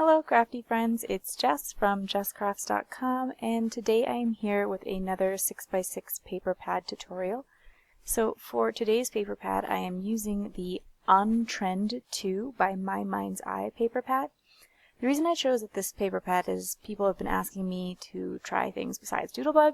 Hello crafty friends, it's Jess from jesscrafts.com, and today I am here with another 6x6 paper pad tutorial. So for today's paper pad I am using the On Trend 2 by My Mind's Eye paper pad. The reason I chose this paper pad is people have been asking me to try things besides Doodlebug,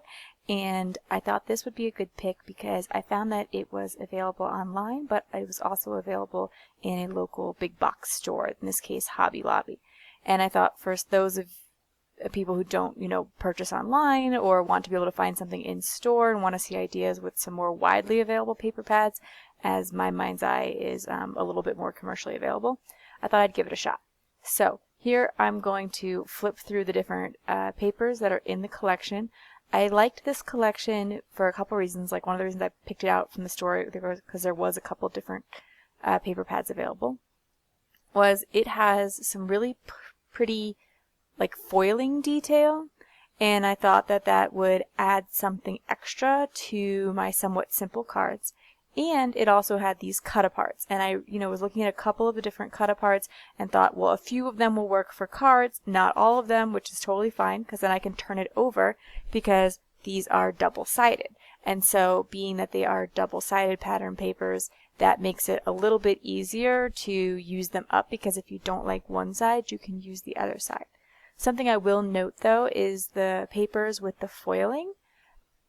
and I thought this would be a good pick because I found that it was available online, but it was also available in a local big box store, in this case Hobby Lobby. And I thought for those of people who don't, purchase online or want to be able to find something in store and want to see ideas with some more widely available paper pads, as My Mind's Eye is a little bit more commercially available, I thought I'd give it a shot. So here I'm going to flip through the different papers that are in the collection. I liked this collection for a couple reasons. Like, one of the reasons I picked it out from the store because there was a couple different paper pads available, was it has some really pretty like foiling detail, and I thought that that would add something extra to my somewhat simple cards. And it also had these cut-aparts, and I was looking at a couple of the different cut-aparts and thought, well, a few of them will work for cards, not all of them, which is totally fine because then I can turn it over because these are double-sided. And so being that they are double-sided pattern papers, that makes it a little bit easier to use them up, because if you don't like one side, you can use the other side. Something I will note though is the papers with the foiling.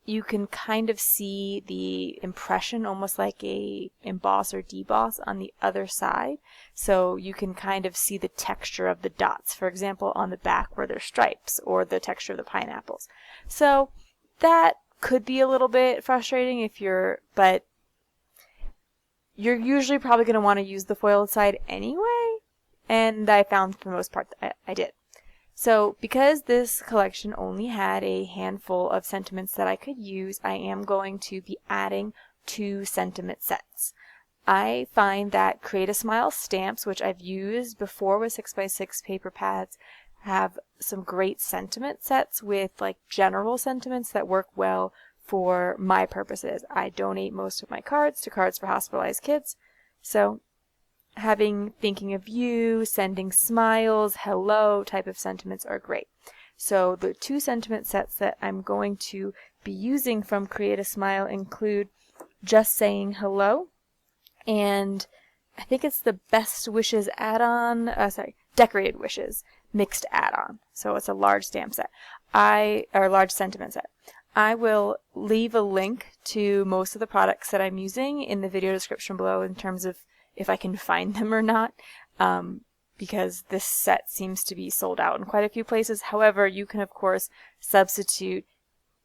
You can kind of see the impression, almost like a emboss or deboss on the other side. So you can kind of see the texture of the dots, for example, on the back where there's stripes, or the texture of the pineapples. So that could be a little bit frustrating but you're usually probably going to want to use the foiled side anyway, and I found for the most part that I did. So because this collection only had a handful of sentiments that I could use, I am going to be adding 2 sentiment sets. I find that Create a Smile stamps, which I've used before with 6x6 paper pads, have some great sentiment sets with like general sentiments that work well for my purposes. I donate most of my cards to Cards for Hospitalized Kids, so having thinking of you, sending smiles, hello type of sentiments are great. So the 2 sentiment sets that I'm going to be using from Create a Smile include Just Saying Hello, and I think it's the Best Wishes add-on, Decorated Wishes mixed add-on. So it's a large stamp set. Large sentiment set. I will leave a link to most of the products that I'm using in the video description below in terms of if I can find them or not, because this set seems to be sold out in quite a few places. However, you can of course substitute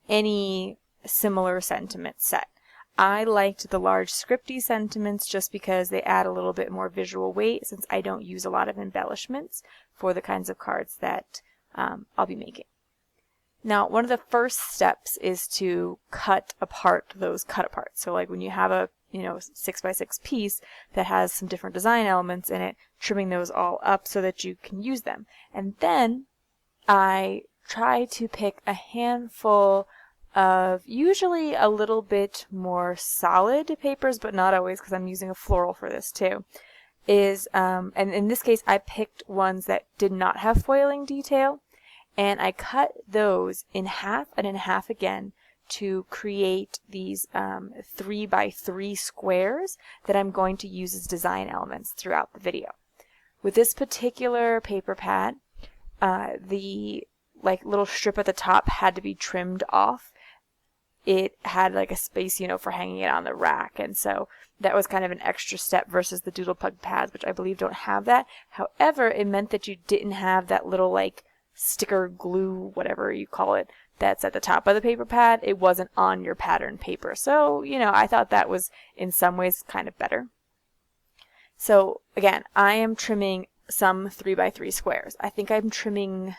any similar sentiment set. I liked the large scripty sentiments just because they add a little bit more visual weight, since I don't use a lot of embellishments for the kinds of cards that I'll be making. Now, one of the first steps is to cut apart those cut-aparts. So like when you have a 6x6 piece that has some different design elements in it, trimming those all up so that you can use them. And then I try to pick a handful of usually a little bit more solid papers, but not always, because I'm using a floral for this too. And in this case I picked ones that did not have foiling detail, and I cut those in half and in half again to create these 3x3 squares that I'm going to use as design elements throughout the video. With this particular paper pad, the little strip at the top had to be trimmed off. It had like a space, for hanging it on the rack, and so that was kind of an extra step versus the Doodlepug pads, which I believe don't have that. However, it meant that you didn't have that little sticker glue, whatever you call it, that's at the top of the paper pad. It wasn't on your pattern paper. So, I thought that was in some ways kind of better. So again, I am trimming some 3x3 squares. I think I'm trimming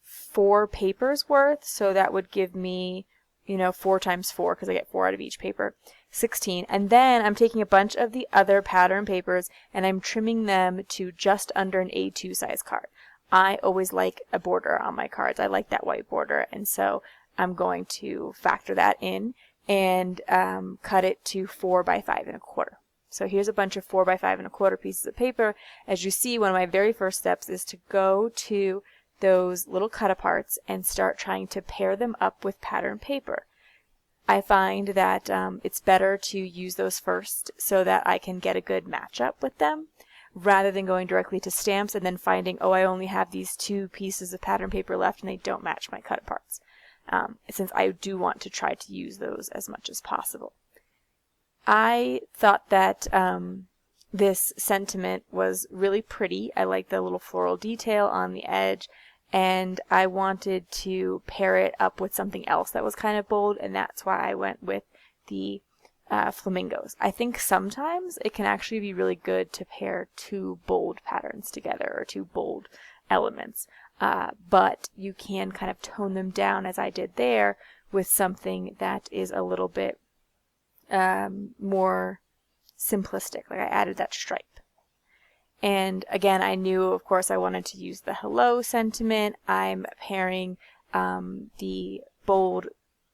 4 papers worth, so that would give me 4 times 4, because I get 4 out of each paper, 16. And then I'm taking a bunch of the other pattern papers and I'm trimming them to just under an A2 size card. I always like a border on my cards. I like that white border, and so I'm going to factor that in and cut it to 4 by 5 1/4. So here's a bunch of 4 by 5 1/4 pieces of paper. As you see, one of my very first steps is to go to those little cut-aparts and start trying to pair them up with pattern paper. I find that it's better to use those first so that I can get a good matchup with them, rather than going directly to stamps and then finding, oh, I only have these 2 pieces of pattern paper left and they don't match my cut-aparts, since I do want to try to use those as much as possible. I thought that this sentiment was really pretty. I like the little floral detail on the edge, and I wanted to pair it up with something else that was kind of bold, and that's why I went with the flamingos. I think sometimes it can actually be really good to pair 2 bold patterns together, or 2 bold elements, but you can kind of tone them down, as I did there, with something that is a little bit more simplistic. Like I added that stripe. And again, I knew, of course, I wanted to use the hello sentiment. I'm pairing the bold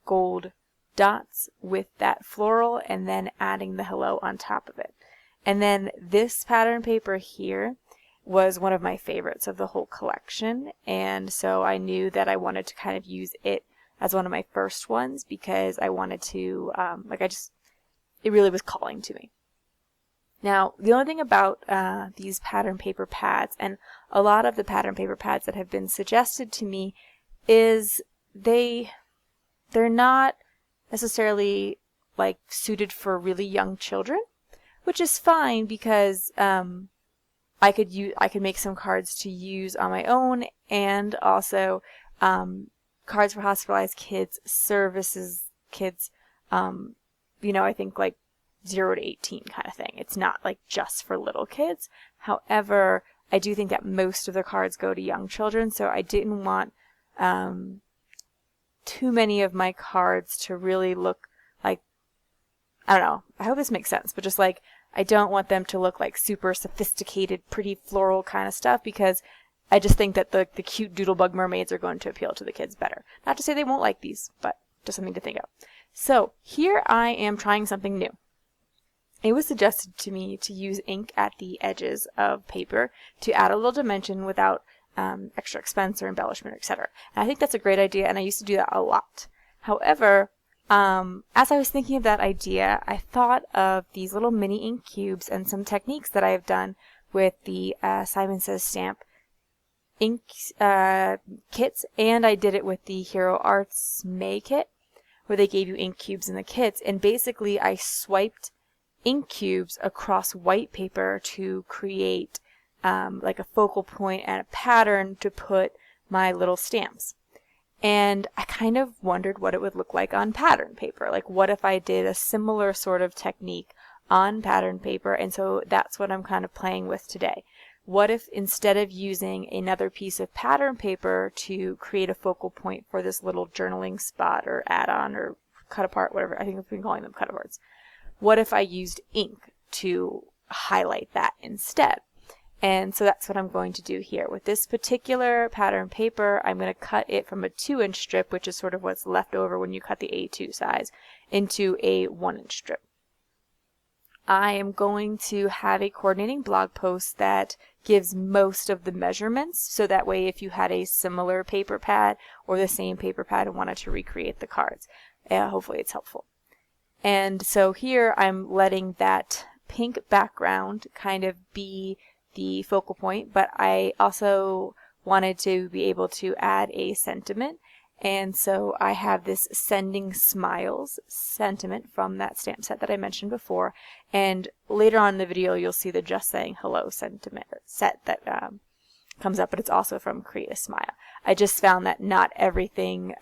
gold dots with that floral and then adding the hello on top of it. And then this pattern paper here was one of my favorites of the whole collection, and so I knew that I wanted to kind of use it as one of my first ones because I wanted to, it really was calling to me. Now, the only thing about these pattern paper pads, and a lot of the pattern paper pads that have been suggested to me, is they're not necessarily like suited for really young children, which is fine because I could make some cards to use on my own, and also cards for hospitalized kids, services kids, I think like 0 to 18 kind of thing. It's not like just for little kids. However, I do think that most of the cards go to young children, so I didn't want too many of my cards to really look like, I don't know, I hope this makes sense, but just like, I don't want them to look like super sophisticated, pretty floral kind of stuff, because I just think that the cute doodlebug mermaids are going to appeal to the kids better. Not to say they won't like these, but just something to think of. So here I am trying something new. It was suggested to me to use ink at the edges of paper to add a little dimension without extra expense or embellishment, etc. And I think that's a great idea, and I used to do that a lot. However, as I was thinking of that idea, I thought of these little mini ink cubes and some techniques that I have done with the Simon Says stamp ink kits, and I did it with the Hero Arts May kit, where they gave you ink cubes in the kits, and basically I swiped ink cubes across white paper to create like a focal point and a pattern to put my little stamps. And I kind of wondered what it would look like on pattern paper. Like, what if I did a similar sort of technique on pattern paper? And so that's what I'm kind of playing with today. What if instead of using another piece of pattern paper to create a focal point for this little journaling spot or add-on or cut apart, whatever, I think I've been calling them cut aparts. What if I used ink to highlight that instead? And so that's what I'm going to do here. With this particular pattern paper, I'm going to cut it from a 2-inch strip, which is sort of what's left over when you cut the A2 size, into a 1-inch strip. I am going to have a coordinating blog post that gives most of the measurements, so that way if you had a similar paper pad or the same paper pad and wanted to recreate the cards, hopefully it's helpful. And so here I'm letting that pink background kind of be the focal point, but I also wanted to be able to add a sentiment, and so I have this Sending Smiles sentiment from that stamp set that I mentioned before, and later on in the video you'll see the Just Saying Hello sentiment set that comes up, but it's also from Create a Smile. I just found that not everything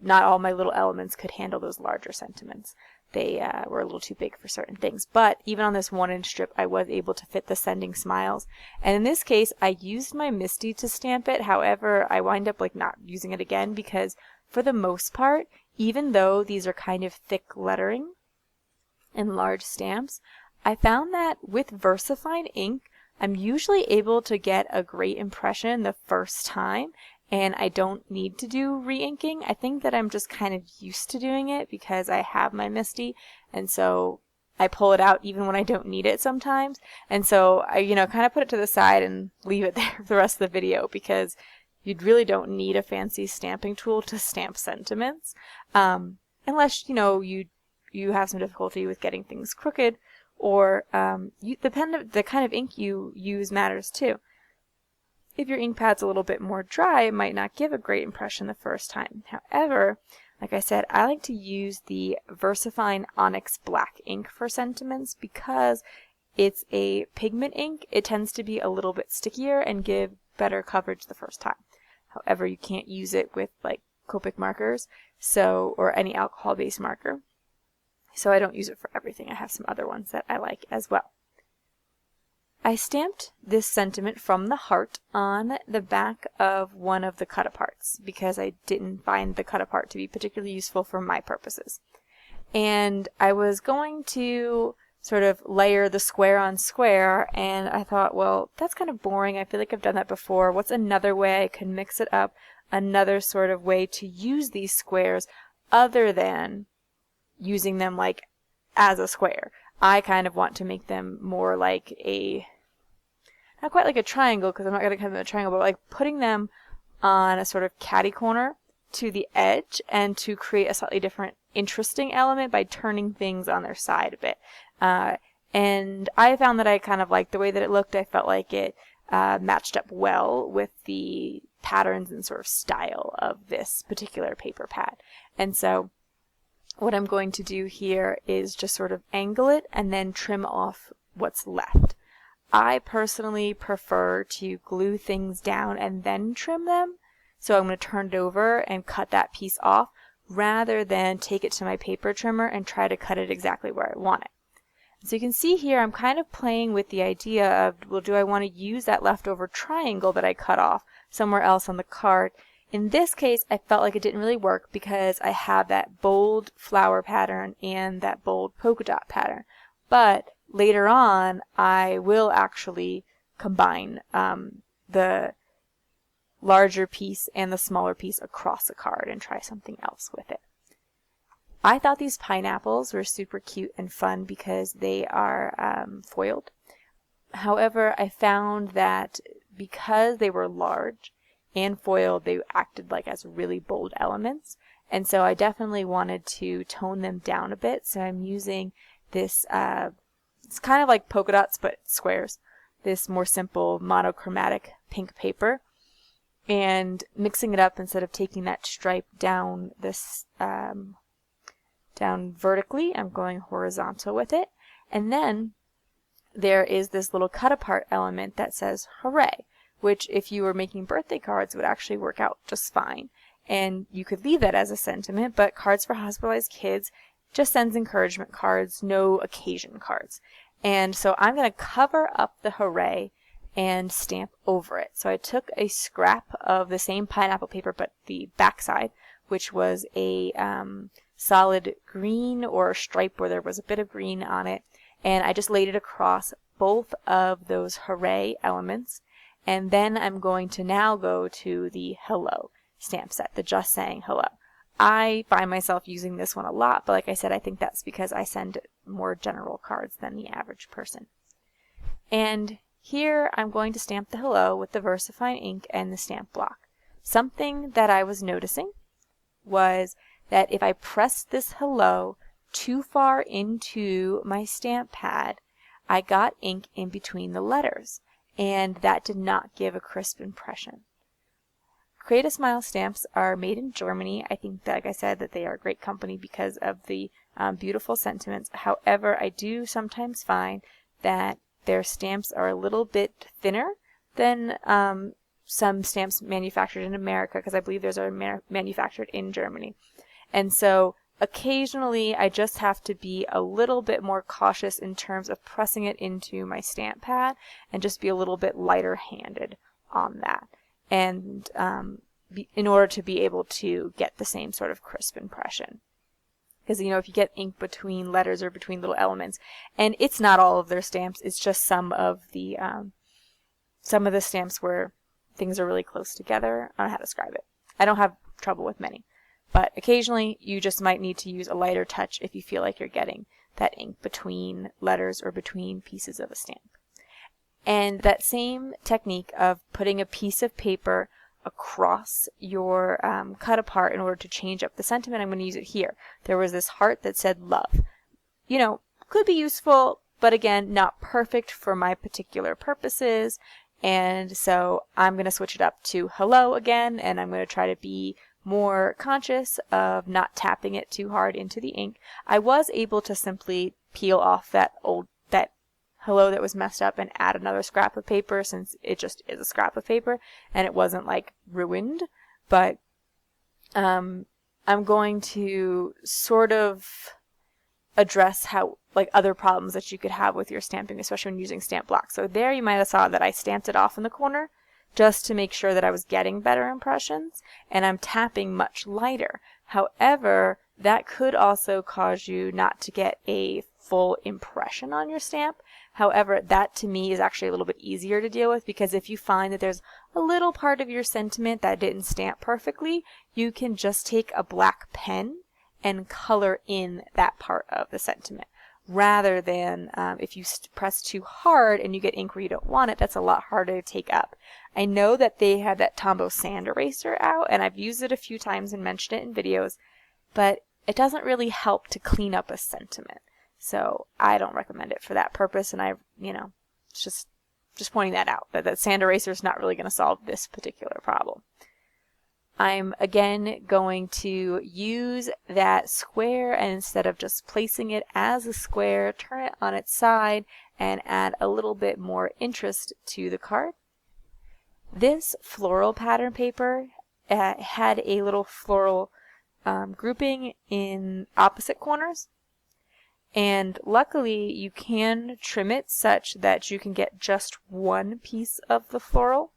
not all my little elements could handle those larger sentiments. They were a little too big for certain things. But even on this 1-inch strip, I was able to fit the Sending Smiles. And in this case, I used my Misty to stamp it. However, I wind up like not using it again because for the most part, even though these are kind of thick lettering and large stamps, I found that with VersaFine ink, I'm usually able to get a great impression the first time, and I don't need to do re-inking. I think that I'm just kind of used to doing it because I have my Misty, and so I pull it out even when I don't need it sometimes. And so I, kind of put it to the side and leave it there for the rest of the video, because you really don't need a fancy stamping tool to stamp sentiments, unless, you have some difficulty with getting things crooked, or the kind of ink you use matters too. If your ink pad's a little bit more dry, it might not give a great impression the first time. However, like I said, I like to use the VersaFine Onyx black ink for sentiments because it's a pigment ink. It tends to be a little bit stickier and give better coverage the first time. However, you can't use it with like Copic markers, or any alcohol-based marker. So I don't use it for everything. I have some other ones that I like as well. I stamped this sentiment from the heart on the back of one of the cut-aparts because I didn't find the cut-apart to be particularly useful for my purposes. And I was going to sort of layer the square on square, and I thought, well, that's kind of boring. I feel like I've done that before. What's another way I can mix it up? Another sort of way to use these squares other than using them like as a square. I kind of want to make them more like not quite like a triangle, because I'm not going to cut them in a triangle, but like putting them on a sort of catty corner to the edge, and to create a slightly different interesting element by turning things on their side a bit. And I found that I kind of liked the way that it looked. I felt like it matched up well with the patterns and sort of style of this particular paper pad. And so what I'm going to do here is just sort of angle it and then trim off what's left. I personally prefer to glue things down and then trim them. So I'm going to turn it over and cut that piece off rather than take it to my paper trimmer and try to cut it exactly where I want it. So you can see here I'm kind of playing with the idea of, well, do I want to use that leftover triangle that I cut off somewhere else on the card? In this case, I felt like it didn't really work because I have that bold flower pattern and that bold polka dot pattern. But later on, I will actually combine the larger piece and the smaller piece across the card and try something else with it. I thought these pineapples were super cute and fun because they are foiled. However, I found that because they were large and foiled, they acted like as really bold elements. And so I definitely wanted to tone them down a bit. So I'm using this, it's kind of like polka dots, but squares. This more simple monochromatic pink paper. And mixing it up, instead of taking that stripe down this, down vertically, I'm going horizontal with it. And then there is this little cut apart element that says hooray, which if you were making birthday cards would actually work out just fine. And you could leave that as a sentiment, but Cards for Hospitalized Kids just sends encouragement cards, no occasion cards. And so I'm going to cover up the hooray and stamp over it. So I took a scrap of the same pineapple paper, but the backside, which was a solid green or a stripe where there was a bit of green on it, and I just laid it across both of those hooray elements. And then I'm going to now go to the hello stamp set, the just saying hello. I find myself using this one a lot, but like I said, I think that's because I send more general cards than the average person. And here I'm going to stamp the hello with the VersaFine ink and the stamp block. Something that I was noticing was that if I pressed this hello too far into my stamp pad, I got ink in between the letters, and that did not give a crisp impression. Create a Smile stamps are made in Germany. I think that, like I said, that they are a great company because of the beautiful sentiments. However, I do sometimes find that their stamps are a little bit thinner than some stamps manufactured in America, because I believe those are manufactured in Germany. And so occasionally I just have to be a little bit more cautious in terms of pressing it into my stamp pad and just be a little bit lighter handed on that. And in order to be able to get the same sort of crisp impression. Because, if you get ink between letters or between little elements, and it's not all of their stamps, it's just some of the stamps where things are really close together. I don't know how to describe it. I don't have trouble with many. But occasionally you just might need to use a lighter touch if you feel like you're getting that ink between letters or between pieces of a stamp. And that same technique of putting a piece of paper across your cut apart in order to change up the sentiment, I'm going to use it here. There was this heart that said love. You know, could be useful, but again, not perfect for my particular purposes. And so I'm going to switch it up to hello again, and I'm going to try to be more conscious of not tapping it too hard into the ink. I was able to simply peel off that hello that was messed up and add another scrap of paper, since it just is a scrap of paper and it wasn't like ruined. But I'm going to sort of address how like other problems that you could have with your stamping, especially when using stamp blocks. So there you might have saw that I stamped it off in the corner just to make sure that I was getting better impressions, and I'm tapping much lighter. However, that could also cause you not to get a full impression on your stamp. However, that to me is actually a little bit easier to deal with, because if you find that there's a little part of your sentiment that didn't stamp perfectly, you can just take a black pen and color in that part of the sentiment. Rather than if you press too hard and you get ink where you don't want it, that's a lot harder to take up. I know that they have that Tombow sand eraser out, and I've used it a few times and mentioned it in videos, but it doesn't really help to clean up a sentiment. So I don't recommend it for that purpose, and it's just pointing that out, that sand eraser is not really going to solve this particular problem. I'm again going to use that square, and instead of just placing it as a square, turn it on its side and add a little bit more interest to the card. This floral pattern paper had a little floral grouping in opposite corners, and luckily you can trim it such that you can get just one piece of the floral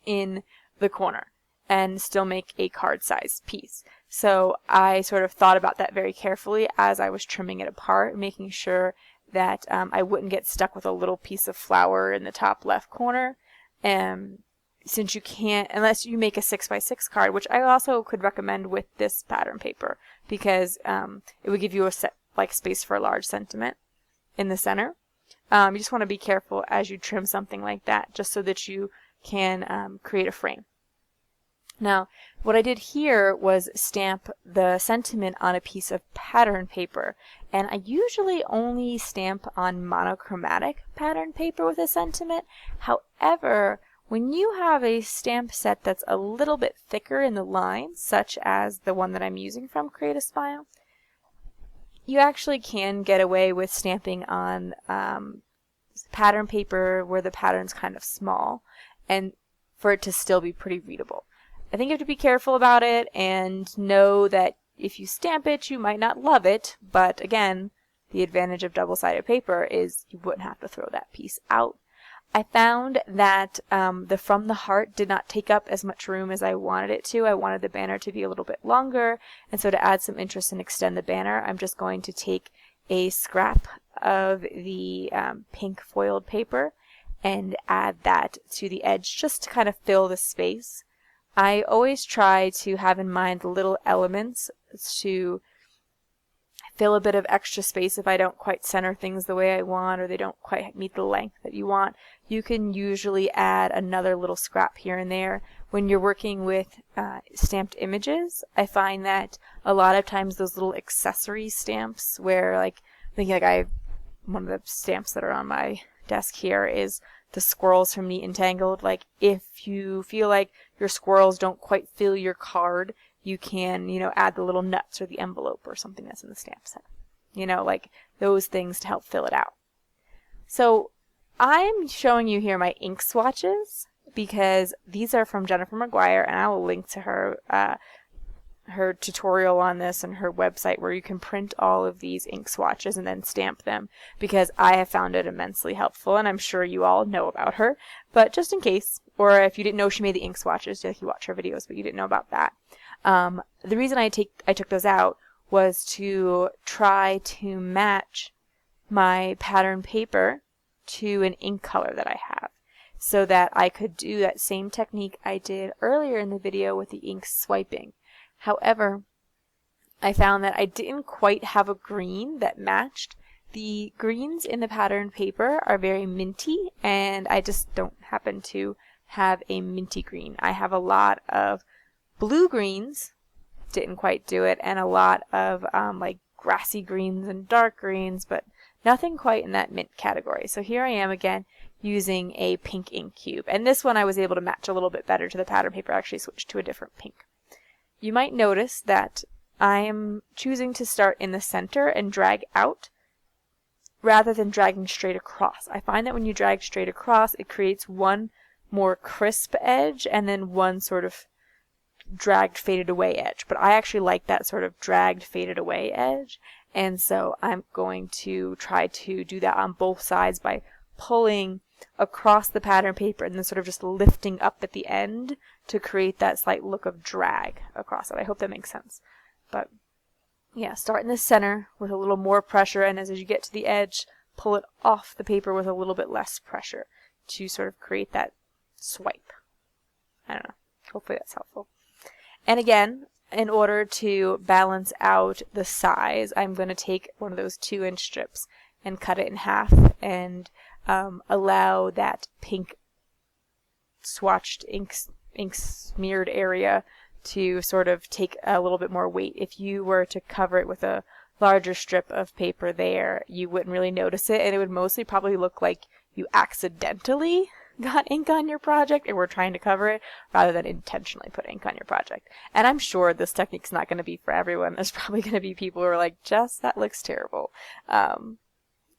in the corner and still make a card-sized piece. So I sort of thought about that very carefully as I was trimming it apart, making sure that I wouldn't get stuck with a little piece of flower in the top left corner. Since you can't, unless you make a 6x6 card, which I also could recommend with this pattern paper, because it would give you a space for a large sentiment in the center. You just want to be careful as you trim something like that, just so that you can create a frame. Now, what I did here was stamp the sentiment on a piece of pattern paper, and I usually only stamp on monochromatic pattern paper with a sentiment. However, when you have a stamp set that's a little bit thicker in the lines, such as the one that I'm using from Create a Smile, you actually can get away with stamping on pattern paper where the pattern's kind of small, and for it to still be pretty readable. I think you have to be careful about it and know that if you stamp it, you might not love it, but again, the advantage of double-sided paper is you wouldn't have to throw that piece out. I found that the From the Heart did not take up as much room as I wanted it to. I wanted the banner to be a little bit longer, and so to add some interest and extend the banner, I'm just going to take a scrap of the pink foiled paper and add that to the edge just to kind of fill the space. I always try to have in mind the little elements to fill a bit of extra space if I don't quite center things the way I want, or they don't quite meet the length that you want. You can usually add another little scrap here and there. When you're working with stamped images, I find that a lot of times those little accessory stamps where one of the stamps that are on my desk here is the squirrels from Neat and Tangled. Like, if you feel like your squirrels don't quite fill your card, you can, add the little nuts or the envelope or something that's in the stamp set. Like those things to help fill it out. So I'm showing you here my ink swatches because these are from Jennifer McGuire, and I will link to her tutorial on this and her website where you can print all of these ink swatches and then stamp them, because I have found it immensely helpful, and I'm sure you all know about her, but just in case, or if you didn't know she made the ink swatches, like you watch her videos but you didn't know about that. The reason I took those out was to try to match my pattern paper to an ink color that I have, so that I could do that same technique I did earlier in the video with the ink swiping. However, I found that I didn't quite have a green that matched. The greens in the pattern paper are very minty, and I just don't happen to have a minty green. I have a lot of blue greens, didn't quite do it, and a lot of like grassy greens and dark greens, but nothing quite in that mint category. So here I am again using a pink ink cube, and this one I was able to match a little bit better to the pattern paper. I actually switched to a different pink. You might notice that I am choosing to start in the center and drag out rather than dragging straight across. I find that when you drag straight across, it creates one more crisp edge and then one sort of dragged, faded away edge. But I actually like that sort of dragged, faded away edge, and so I'm going to try to do that on both sides by pulling across the pattern paper and then sort of just lifting up at the end to create that slight look of drag across it. I hope that makes sense. But yeah, start in the center with a little more pressure, and as you get to the edge, pull it off the paper with a little bit less pressure to sort of create that swipe. I don't know. Hopefully that's helpful. And again, in order to balance out the size, I'm going to take one of those 2-inch strips and cut it in half and allow that pink swatched ink smeared area to sort of take a little bit more weight. If you were to cover it with a larger strip of paper there, you wouldn't really notice it, and it would mostly probably look like you accidentally got ink on your project and were trying to cover it rather than intentionally put ink on your project. And I'm sure this technique's not going to be for everyone. There's probably going to be people who are like, Jess, that looks terrible. And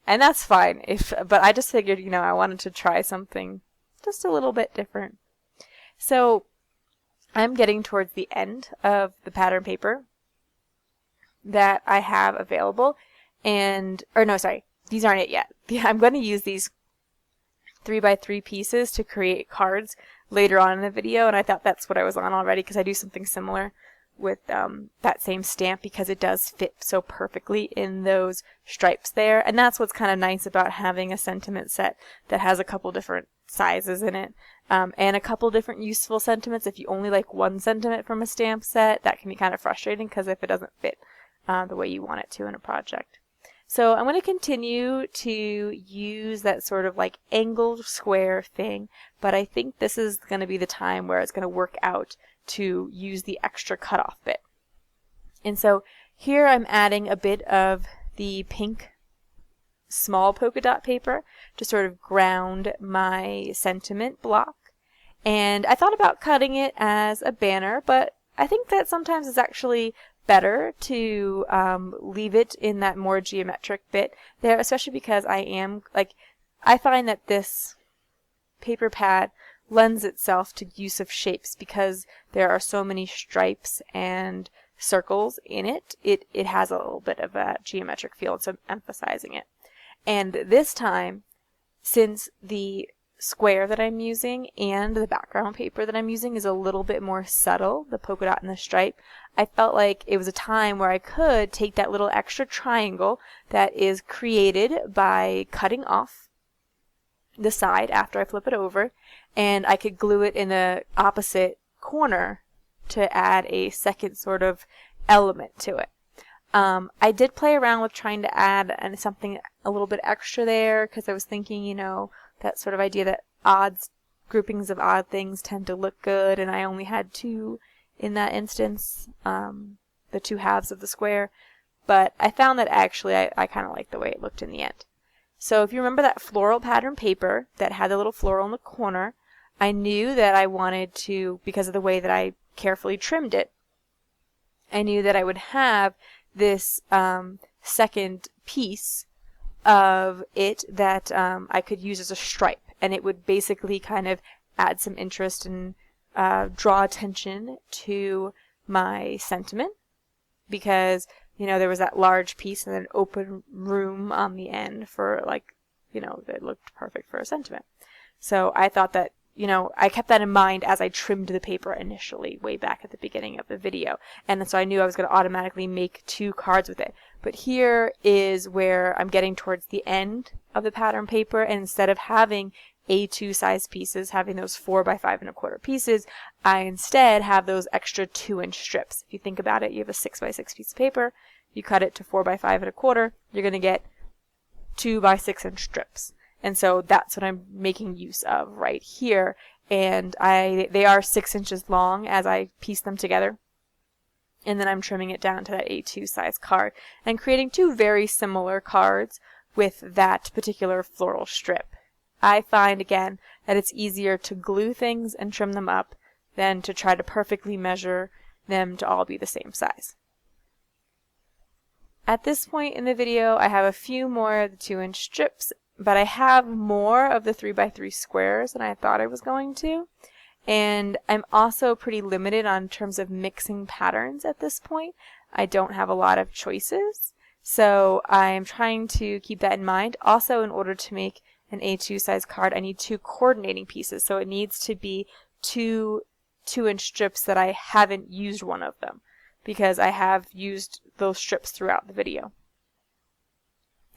that's fine. But I just figured, I wanted to try something just a little bit different. So I'm getting towards the end of the pattern paper that I have available, these aren't it yet. I'm going to use these 3x3 pieces to create cards later on in the video, and I thought that's what I was on already because I do something similar with that same stamp because it does fit so perfectly in those stripes there. And that's what's kind of nice about having a sentiment set that has a couple different sizes in it, and a couple different useful sentiments. If you only like one sentiment from a stamp set, that can be kind of frustrating because if it doesn't fit the way you want it to in a project. So I'm going to continue to use that sort of like angled square thing, but I think this is going to be the time where it's going to work out to use the extra cutoff bit. And so here I'm adding a bit of the pink small polka dot paper to sort of ground my sentiment block. And I thought about cutting it as a banner, but I think that sometimes it's actually better to leave it in that more geometric bit there, especially because I find that this paper pad lends itself to use of shapes because there are so many stripes and circles in it. It has a little bit of a geometric feel, so I'm emphasizing it. And this time, since the square that I'm using and the background paper that I'm using is a little bit more subtle, the polka dot and the stripe, I felt like it was a time where I could take that little extra triangle that is created by cutting off the side after I flip it over, and I could glue it in the opposite corner to add a second sort of element to it. I did play around with trying to add something a little bit extra there because I was thinking, that sort of idea that groupings of odd things tend to look good, and I only had 2 in that instance, the 2 halves of the square, but I found that actually I kind of liked the way it looked in the end. So if you remember that floral pattern paper that had the little floral in the corner, I knew that I wanted to, because of the way that I carefully trimmed it, I knew that I would have this second piece of it that I could use as a stripe, and it would basically kind of add some interest and draw attention to my sentiment, because there was that large piece and then open room on the end for that looked perfect for a sentiment. So I thought that I kept that in mind as I trimmed the paper initially, way back at the beginning of the video. And so I knew I was going to automatically make 2 cards with it. But here is where I'm getting towards the end of the pattern paper, and instead of having A2 size pieces, having those 4 by 5 1/4 pieces, I instead have those extra 2-inch strips. If you think about it, you have a 6 by 6 piece of paper, you cut it to 4 by 5 1/4, you're going to get 2 by 6-inch strips. And so that's what I'm making use of right here. And they are 6 inches long as I piece them together. And then I'm trimming it down to that A2 size card and creating 2 very similar cards with that particular floral strip. I find, again, that it's easier to glue things and trim them up than to try to perfectly measure them to all be the same size. At this point in the video, I have a few more of the 2-inch strips, but I have more of the 3 by 3 squares than I thought I was going to. And I'm also pretty limited on terms of mixing patterns at this point. I don't have a lot of choices, so I'm trying to keep that in mind. Also, in order to make an A2 size card, I need 2 coordinating pieces, so it needs to be 2 2-inch strips that I haven't used one of them, because I have used those strips throughout the video.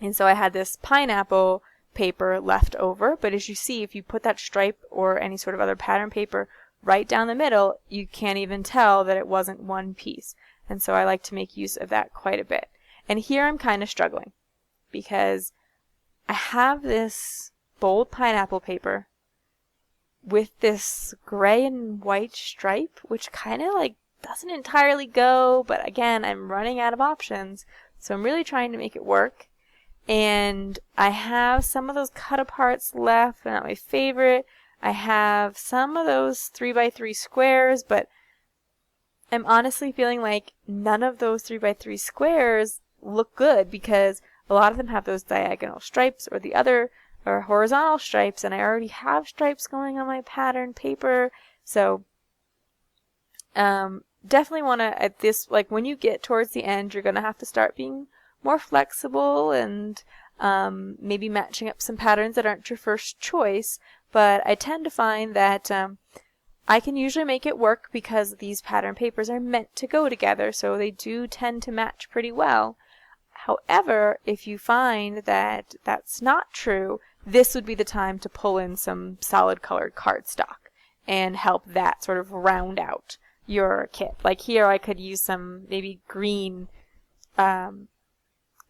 And so I had this pineapple paper left over, but as you see, if you put that stripe or any sort of other pattern paper right down the middle, you can't even tell that it wasn't one piece. And so I like to make use of that quite a bit. And here I'm kind of struggling because I have this bold pineapple paper with this gray and white stripe, which kind of like doesn't entirely go, but again, I'm running out of options, so I'm really trying to make it work. And I have some of those cut aparts left, they're not my favorite. I have some of those 3 by 3 squares, but I'm honestly feeling like none of those 3 by 3 squares look good because a lot of them have those diagonal stripes or the other or horizontal stripes, and I already have stripes going on my pattern paper. So definitely want to, at this, like when you get towards the end, you're going to have to start being more flexible and maybe matching up some patterns that aren't your first choice. But I tend to find that I can usually make it work because these pattern papers are meant to go together, so they do tend to match pretty well. However, if you find that that's not true, this would be the time to pull in some solid colored cardstock and help that sort of round out your kit. Like here I could use some maybe green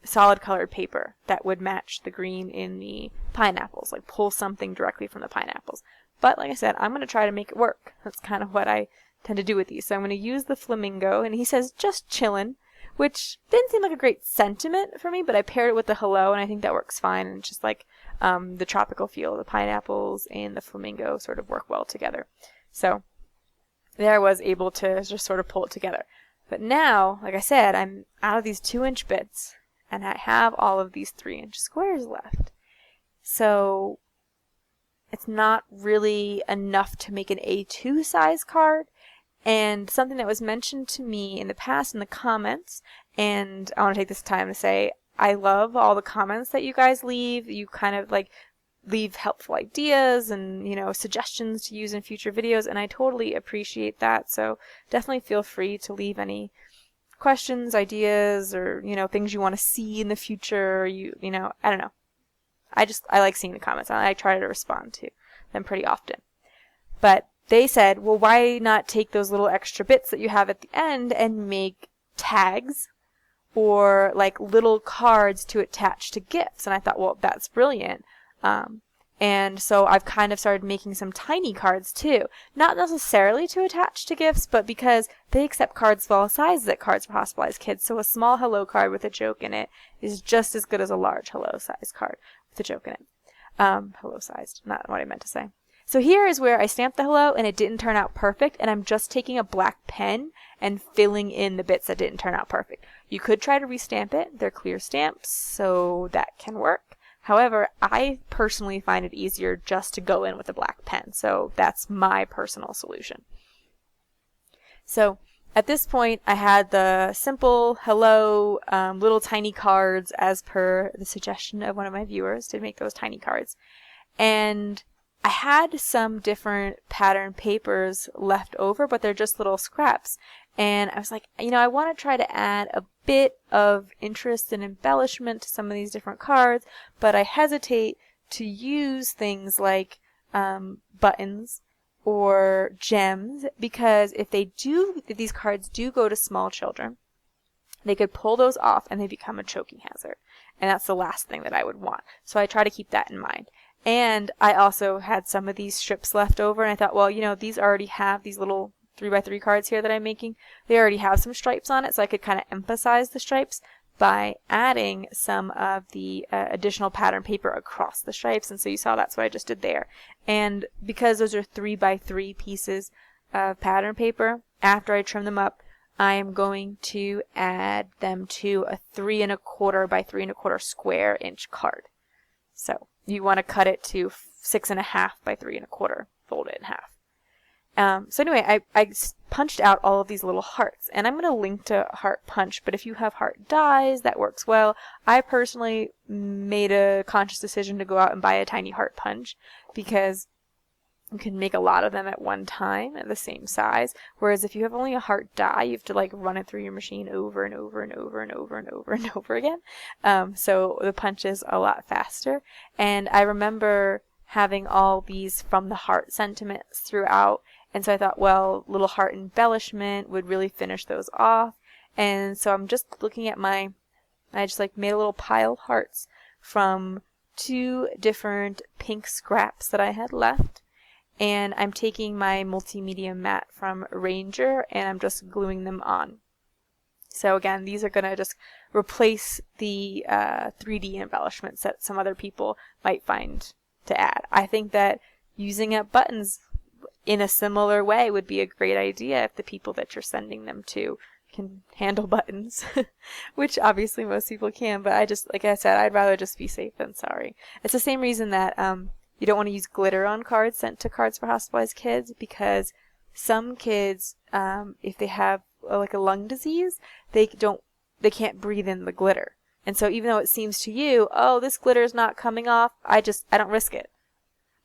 solid colored paper that would match the green in the pineapples, like pull something directly from the pineapples. But like I said, I'm going to try to make it work. That's kind of what I tend to do with these. So I'm going to use the flamingo, and he says just chillin', which didn't seem like a great sentiment for me, but I paired it with the hello, and I think that works fine. And it's just like the tropical feel of the pineapples and the flamingo sort of work well together. So there I was able to just sort of pull it together. But now, like I said, I'm out of these 2-inch bits, and I have all of these 3-inch squares left. So it's not really enough to make an A2 size card. And something that was mentioned to me in the past in the comments, and I want to take this time to say I love all the comments that you guys leave. You kind of like leave helpful ideas and, you know, suggestions to use in future videos, and I totally appreciate that. So definitely feel free to leave any questions, ideas, or, you know, things you want to see in the future. You know, I don't know. I like seeing the comments. I try to respond to them pretty often. But they said, well, why not take those little extra bits that you have at the end and make tags or like little cards to attach to gifts? And I thought, well, that's brilliant. And so I've kind of started making some tiny cards too. Not necessarily to attach to gifts, but because they accept cards of all sizes at Cards for Hospitalized Kids. So a small hello card with a joke in it is just as good as a large hello size card with a joke in it. Hello sized, not what I meant to say. So here is where I stamped the hello and it didn't turn out perfect, and I'm just taking a black pen and filling in the bits that didn't turn out perfect. You could try to restamp it. They're clear stamps, so that can work. However, I personally find it easier just to go in with a black pen, so that's my personal solution. So at this point, I had the simple hello little tiny cards as per the suggestion of one of my viewers to make those tiny cards. And I had some different pattern papers left over, but they're just little scraps. And I was like, you know, I want to try to add a bit of interest and embellishment to some of these different cards, but I hesitate to use things like buttons or gems, because if these cards do go to small children, they could pull those off and they become a choking hazard. And that's the last thing that I would want. So I try to keep that in mind. And I also had some of these strips left over, and I thought, well, you know, these already have these little 3x3 cards here that I'm making. They already have some stripes on it, so I could kind of emphasize the stripes by adding some of the additional pattern paper across the stripes. And so you saw that's what I just did there. And because those are 3x3 pieces of pattern paper, after I trim them up, I am going to add them to a 3 1/4 by 3 1/4 square inch card. So you want to cut it to 6 1/2 by 3 1/4, fold it in half. So anyway, I punched out all of these little hearts, and I'm going to link to Heart Punch, but if you have heart dies, that works well. I personally made a conscious decision to go out and buy a tiny heart punch, because you can make a lot of them at one time at the same size, whereas if you have only a heart die, you have to like run it through your machine over and over and over and over and over and over again. So the punch is a lot faster. And I remember having all these from the heart sentiments throughout, and so I thought, well, little heart embellishment would really finish those off. And so I'm just looking at I just like made a little pile of hearts from 2 different pink scraps that I had left. And I'm taking my multimedia mat from Ranger, and I'm just gluing them on. So again, these are going to just replace the 3D embellishments that some other people might find to add. I think that using up buttons in a similar way would be a great idea if the people that you're sending them to can handle buttons, which obviously most people can, but like I said, I'd rather just be safe than sorry. It's the same reason that you don't want to use glitter on cards sent to Cards for Hospitalized Kids, because some kids, if they have like a lung disease, they can't breathe in the glitter. And so even though it seems to you, oh, this glitter is not coming off, I don't risk it.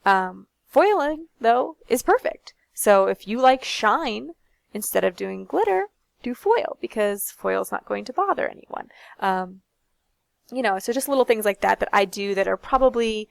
Foiling, though, is perfect. So if you like shine, instead of doing glitter, do foil, because foil is not going to bother anyone. You know, so just little things like that that I do that are probably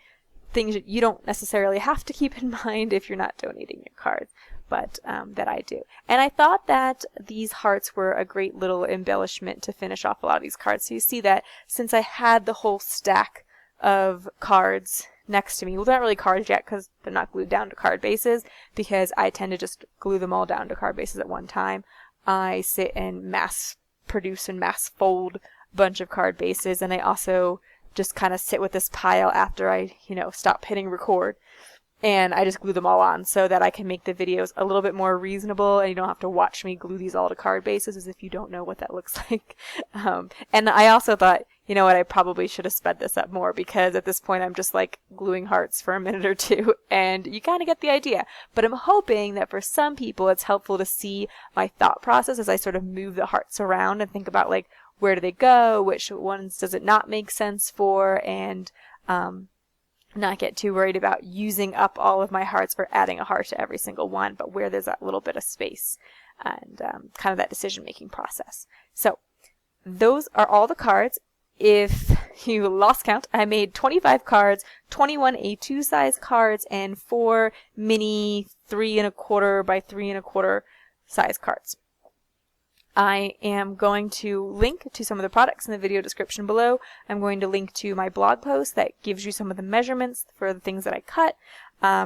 things that you don't necessarily have to keep in mind if you're not donating your cards, but that I do. And I thought that these hearts were a great little embellishment to finish off a lot of these cards. So you see that since I had the whole stack of cards next to me, well, they're not really cards yet because they're not glued down to card bases, because I tend to just glue them all down to card bases at one time. I sit and mass produce and mass fold a bunch of card bases, and I also just kind of sit with this pile after I, stop hitting record, and I just glue them all on so that I can make the videos a little bit more reasonable, and you don't have to watch me glue these all to card bases as if you don't know what that looks like. And I also thought, you know what, I probably should have sped this up more, because at this point I'm just like gluing hearts for a minute or two, and you kind of get the idea. But I'm hoping that for some people it's helpful to see my thought process as I sort of move the hearts around and think about like, where do they go, which ones does it not make sense for, and not get too worried about using up all of my hearts or adding a heart to every single one, but where there's that little bit of space and kind of that decision-making process. So those are all the cards. If you lost count, I made 25 cards, 21 A2 size cards, and 4 mini 3 1/4 by 3 1/4 size cards. I am going to link to some of the products in the video description below. I'm going to link to my blog post that gives you some of the measurements for the things that I cut.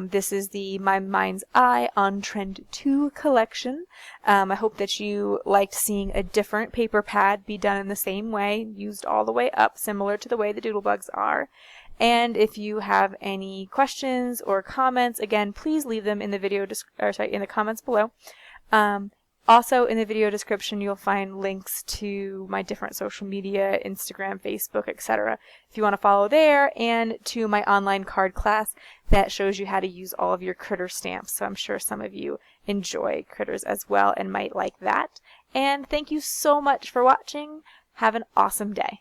This is the My Mind's Eye on Trend 2 collection. I hope that you liked seeing a different paper pad be done in the same way, used all the way up, similar to the way the doodlebugs are. And if you have any questions or comments, again, please leave them in the in the comments below. Also, in the video description, you'll find links to my different social media, Instagram, Facebook, etc. if you want to follow there, and to my online card class that shows you how to use all of your critter stamps. So I'm sure some of you enjoy critters as well and might like that. And thank you so much for watching. Have an awesome day.